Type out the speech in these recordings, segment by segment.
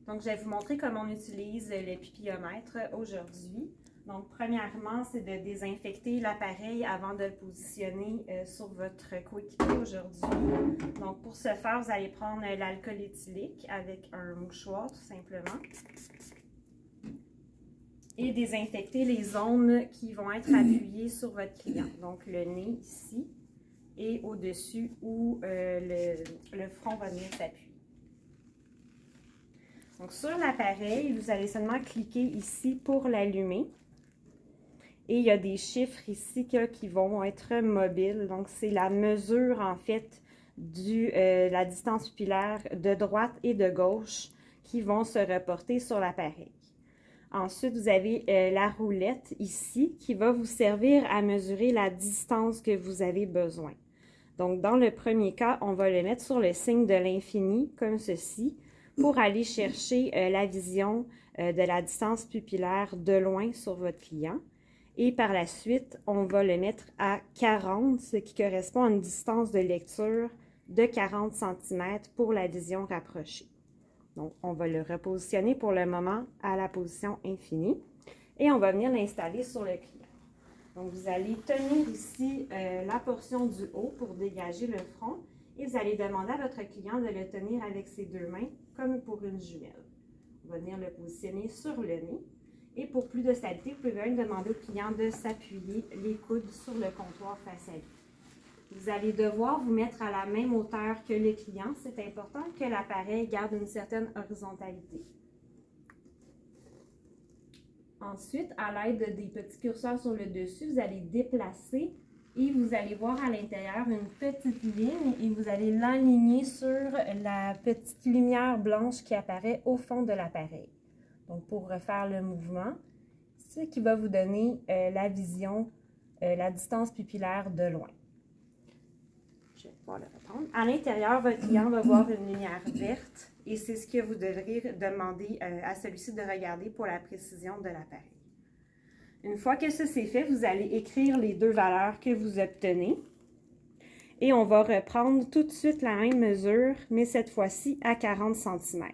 Donc, je vais vous montrer comment on utilise le pupillomètre aujourd'hui. Donc, premièrement, c'est de désinfecter l'appareil avant de le positionner sur votre coéquipier aujourd'hui. Donc, pour ce faire, vous allez prendre l'alcool éthylique avec un mouchoir, tout simplement. Et désinfecter les zones qui vont être appuyées sur votre client. Donc, le nez ici et au-dessus où le front va venir s'appuyer. Donc, sur l'appareil, vous allez seulement cliquer ici pour l'allumer. Et il y a des chiffres ici qui vont être mobiles. Donc, c'est la mesure, en fait, de la distance pupillaire de droite et de gauche qui vont se reporter sur l'appareil. Ensuite, vous avez la roulette ici qui va vous servir à mesurer la distance que vous avez besoin. Donc, dans le premier cas, on va le mettre sur le signe de l'infini, comme ceci, pour aller chercher la vision de la distance pupillaire de loin sur votre client. Et par la suite, on va le mettre à 40, ce qui correspond à une distance de lecture de 40 cm pour la vision rapprochée. Donc, on va le repositionner pour le moment à la position infinie et on va venir l'installer sur le client. Donc, vous allez tenir ici la portion du haut pour dégager le front et vous allez demander à votre client de le tenir avec ses deux mains comme pour une jumelle. On va venir le positionner sur le nez. Et pour plus de stabilité, vous pouvez même demander au client de s'appuyer les coudes sur le comptoir face à lui. Vous allez devoir vous mettre à la même hauteur que le client. C'est important que l'appareil garde une certaine horizontalité. Ensuite, à l'aide des petits curseurs sur le dessus, vous allez déplacer et vous allez voir à l'intérieur une petite ligne et vous allez l'aligner sur la petite lumière blanche qui apparaît au fond de l'appareil. Donc, pour refaire le mouvement, ce qui va vous donner la vision, la distance pupillaire de loin. Je vais pouvoir le reprendre. À l'intérieur, votre client va voir une lumière verte et c'est ce que vous devriez demander à celui-ci de regarder pour la précision de l'appareil. Une fois que ça c'est fait, vous allez écrire les deux valeurs que vous obtenez et on va reprendre tout de suite la même mesure, mais cette fois-ci à 40 cm.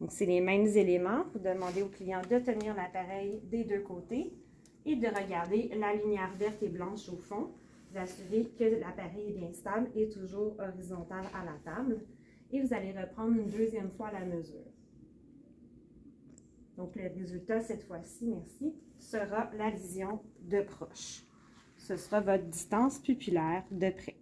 Donc, c'est les mêmes éléments. Vous demandez au client de tenir l'appareil des deux côtés et de regarder la lumière verte et blanche au fond. Vous assurez que l'appareil est bien stable et toujours horizontal à la table. Et vous allez reprendre une deuxième fois la mesure. Donc, le résultat, cette fois-ci, merci, sera la vision de proche. Ce sera votre distance pupillaire de près.